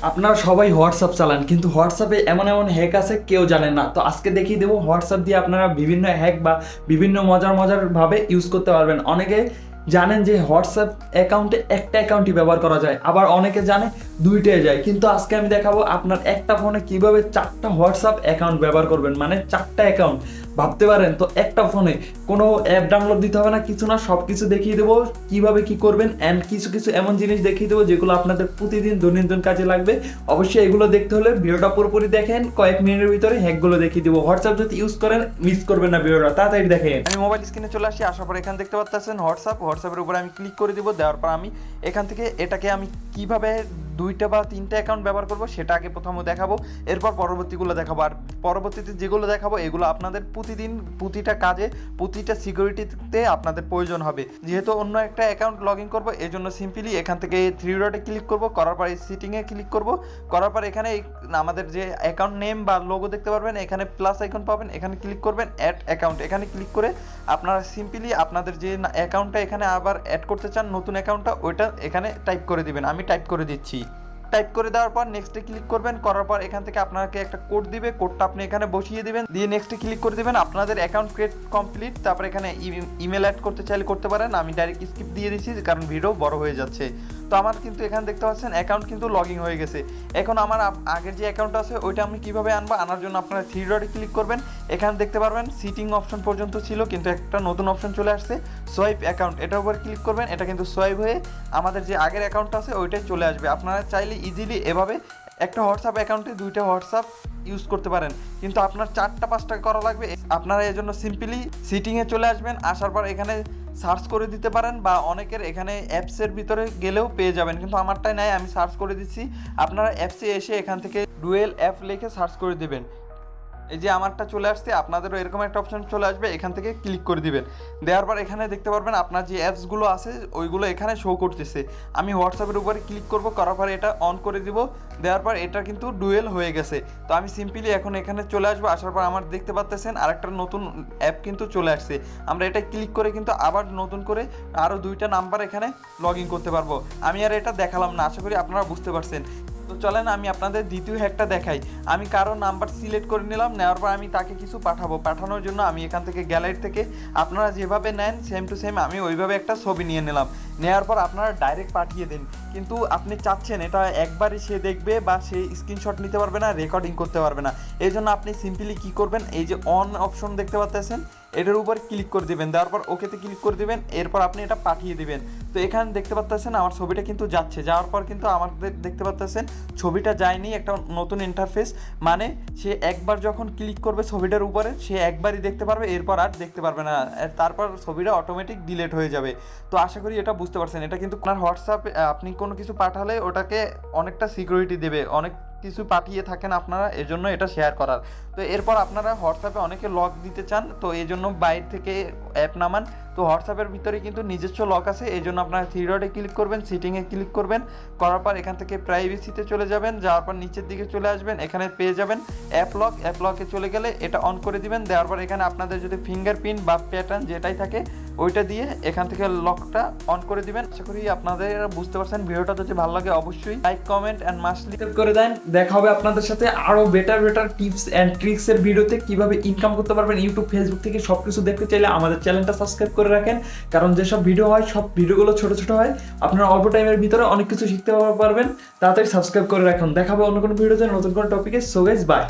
আপনারা সবাই হোয়াটসঅ্যাপ চালান, কিন্তু হোয়াটসঅ্যাপে এমন এমন হ্যাক আছে কেউ জানেন না। তো আজকে দেখিয়ে দেবো হোয়াটসঅ্যাপ দিয়ে আপনারা বিভিন্ন হ্যাক বা বিভিন্ন মজার মজার ভাবে ইউজ করতে পারবেন। অনেকে জানেন যে হোয়াটসঅ্যাপ অ্যাকাউন্টে একটা অ্যাকাউন্টই ব্যবহার করা যায়, আবার অনেকে জানে দুইটাই যায়। কিন্তু আজকে আমি দেখাবো আপনার একটা ফোনে কিভাবে চারটা হোয়াটসঅ্যাপ অ্যাকাউন্ট ব্যবহার করবেন, মানে চারটা অ্যাকাউন্ট। ভাবতে পারেন তো, একটা ফোনে কোনো অ্যাপ ডাউনলোড দিতে হবে না, কিছু না, সব কিছু দেখিয়ে দেবো কিভাবে কি করবেন। অ্যান্ড কিছু কিছু এমন জিনিস দেখিয়ে দেবো যেগুলো আপনাদের প্রতিদিন দৈনন্দিন কাজে লাগবে। অবশ্যই এগুলো দেখতে হলে ভিডিওটা পুরোপুরি দেখেন, কয়েক মিনিটের ভিতরে হ্যাকগুলো দেখিয়ে দেবো। হোয়াটসঅ্যাপ যদি ইউজ করেন মিস করবেন না ভিডিওটা, তাড়াতাড়ি দেখেন। আমি মোবাইল স্ক্রিনে চলে আসি, আসার পর এখানে দেখতে পাচ্ছেন হোয়াটসঅ্যাপের উপরে আমি ক্লিক করে দিব। দেওয়ার পর আমি এখান থেকে এটাকে আমি কিভাবে দুইটা বা তিনটা অ্যাকাউন্ট ব্যবহার করব সেটা আগে প্রথমে দেখাবো, এরপর পরবর্তীগুলো দেখাবো। আর পরবর্তীতে যেগুলো দেখাবো এগুলো আপনাদের প্রতিদিন প্রতিটা কাজে প্রতিটা সিকিউরিটিতে আপনাদের প্রয়োজন হবে। যেহেতু অন্য একটা অ্যাকাউন্ট লগ ইন করবো, এই জন্য সিম্পলি এখান থেকে থ্রি ডটে ক্লিক করব, করার পর এই সিটিংয়ে ক্লিক করব, করার পর এখানে আমাদের যে অ্যাকাউন্ট নেম বা লোগো দেখতে পারবেন, এখানে প্লাস আইকন পাবেন, এখানে ক্লিক করবেন অ্যাড অ্যাকাউন্ট। এখানে ক্লিক করে আপনারা সিম্পলি আপনাদের যে অ্যাকাউন্টটা এখানে আবার অ্যাড করতে চান, নতুন অ্যাকাউন্টটা, ওইটা এখানে টাইপ করে দিবেন। আমি টাইপ করে দিচ্ছি। টাইপ করে দেওয়ার পর নেক্সটে ক্লিক করবেন, করার পর এখান থেকে আপনাকে একটা কোড দিবে, কোডটা আপনি এখানে বসিয়ে দিবেন, দিয়ে নেক্সটে ক্লিক করে দিবেন। আপনাদের অ্যাকাউন্ট ক্রিয়েট কমপ্লিট। তারপর এখানে ইমেল অ্যাড করতে চাইলে করতে পারেন, আমি ডাইরেক্ট স্কিপ দিয়ে দিচ্ছি কারণ ভিডিও বড় হয়ে যাচ্ছে। তো আমার কিন্তু এখানে দেখতে পাচ্ছেন অ্যাকাউন্ট কিন্তু লগ ইন হয়ে গেছে। এখন আমার আগের যে অ্যাকাউন্ট আছে ওইটা আমি কীভাবে আনবো, আনার জন্য আপনারা থ্রি ডটে ক্লিক করবেন। এখানে দেখতে পারবেন সিটিং অপশন পর্যন্ত ছিল, কিন্তু একটা নতুন অপশন চলে আসছে সোয়াইপ অ্যাকাউন্ট, এটার উপর ক্লিক করবেন। এটা কিন্তু সোয়াইপ হয়ে আমাদের যে আগের অ্যাকাউন্টটা আছে ওইটাই চলে আসবে। আপনারা চাইলে ইজিলি এভাবে একটা হোয়াটসঅ্যাপ অ্যাকাউন্টে দুইটা হোয়াটসঅ্যাপ ইউজ করতে পারেন, কিন্তু আপনার 4টা-5টা করা লাগবে। আপনারা এই জন্য সিম্পলি সিটিংয়ে চলে আসবেন, আসার পর এখানে সার্চ করে দিতে পারেন, বা অনেকের এখানে অ্যাপসের ভিতরে গেলেও পেয়ে যাবেন, কিন্তু আমারটাই নাই, আমি সার্চ করে দিচ্ছি। আপনারা অ্যাপসে এসে এখান থেকে ডুয়েল অ্যাপ লিখে সার্চ করে দেবেন। এই যে আমারটা চলে আসছে, আপনাদেরও এরকম একটা অপশন চলে আসবে, এখান থেকে ক্লিক করে দিবেন। দেওয়ার পর এখানে দেখতে পারবেন আপনার যে অ্যাপসগুলো আছে ওইগুলো এখানে শো করতেছে। আমি হোয়াটসঅ্যাপের উপরে ক্লিক করব, করার পর এটা অন করে দিব। দেওয়ার পর এটা কিন্তু ডুয়েল হয়ে গেছে। তো আমি সিম্পলি এখন এখানে চলে আসবো, আসার পর আমার দেখতে পাচ্ছেন আরেকটা নতুন অ্যাপ কিন্তু চলে আসছে। আমরা এটা ক্লিক করে কিন্তু আবার নতুন করে আরও 2টা নাম্বার এখানে লগ ইন করতে পারবো। আমি আর এটা দেখালাম না, আশা করি আপনারা বুঝতে পারছেন। তো চলেন আমি আপনাদের দ্বিতীয় হ্যাকটা দেখাই। আমি কারো নাম্বার সিলেক্ট করে নিলাম, নেওয়ার পর আমি তাকে কিছু পাঠাবো। পাঠানোর জন্য আমি এখান থেকে গ্যালারি থেকে আপনারা যেভাবে নেন সেম টু সেম আমি ওইভাবে একটা ছবি নিয়ে নিলাম। নেওয়ার পর আপনারা ডাইরেক্ট পাঠিয়ে দিন, কিন্তু আপনি চাচ্ছেন এটা একবারই সে দেখবে বা সে স্ক্রিনশট নিতে পারবে না, রেকর্ডিং করতে পারবে না। এই জন্য আপনি সিম্পলি কী করবেন, এই যে অন অপশন দেখতে পাচ্ছেন এটার উপর ক্লিক করে দিবেন, দেওয়ার পর ওকেতে ক্লিক করে দিবেন, এরপর আপনি এটা পাঠিয়ে দিবেন। তো এখানে দেখতে পাচ্ছেন আমার ছবিটা কিন্তু যাচ্ছে, যাওয়ার পর কিন্তু আমাদের দেখতে পাচ্ছেন ছবিটা যায়নি, একটা নতুন ইন্টারফেস। মানে সে একবার যখন ক্লিক করবে ছবিটার উপরে সে একবারই দেখতে পারবে, এরপর আর দেখতে পারবে না, তারপর ছবিটা অটোমেটিক ডিলিট হয়ে যাবে। তো আশা করি এটা বুঝতে পারছেন। এটা কিন্তু আপনার হোয়াটসঅ্যাপে আপনি কোনো কিছু পাঠালে ওটাকে অনেকটা সিকিউরিটি দেবে, অনেক কিছু পাঠিয়ে থাকেন আপনারা, এজন্য এটা শেয়ার করার। তো এরপর আপনারা হোয়াটসঅ্যাপে অনেকে লক দিতে চান, তো এই জন্য বাইরে থেকে অ্যাপ নামান। তো হোয়াটসঅ্যাপের ভিতরে কিন্তু নিজস্ব লক আছে, এই জন্য আপনারা থ্রি ডটে ক্লিক করবেন, সিটিংয়ে ক্লিক করবেন, করার পর এখান থেকে প্রাইভেসিতে চলে যাবেন, যাওয়ার পর নিচের দিকে চলে আসবেন, এখানে পেয়ে যাবেন অ্যাপ লকে চলে গেলে এটা অন করে দিবেন। দেওয়ার পর এখানে আপনাদের যদি ফিঙ্গারপ্রিন্ট বা প্যাটার্ন যেটাই থাকে ওইটা দিয়ে এখান থেকে লকটা অন করে দিবেন। আশা করি আপনাদের বুঝতে পারছেন। ভিডিওটা যদি ভালো লাগে অবশ্যই লাইক, কমেন্ট অ্যান্ড মাস্টলি করে দেন। দেখা হবে আপনাদের সাথে আরও বেটার টিপস অ্যান্ড ট্রিক্সের ভিডিওতে, কিভাবে ইনকাম করতে পারবেন ইউটিউব, ফেসবুক থেকে সব কিছু দেখতে চাইলে আমাদের চ্যানেলটা সাবস্ক্রাইব করে রাখেন, কারণ যেসব ভিডিও হয় সব ভিডিওগুলো ছোট ছোট হয়, আপনারা অল্প টাইমের ভিতরে অনেক কিছু শিখতে পারবেন। তাড়াতাড়ি সাবস্ক্রাইব করে রাখুন। দেখা হবে অন্য কোনো ভিডিওতে নতুন কোনো টপিকে। So guys, by.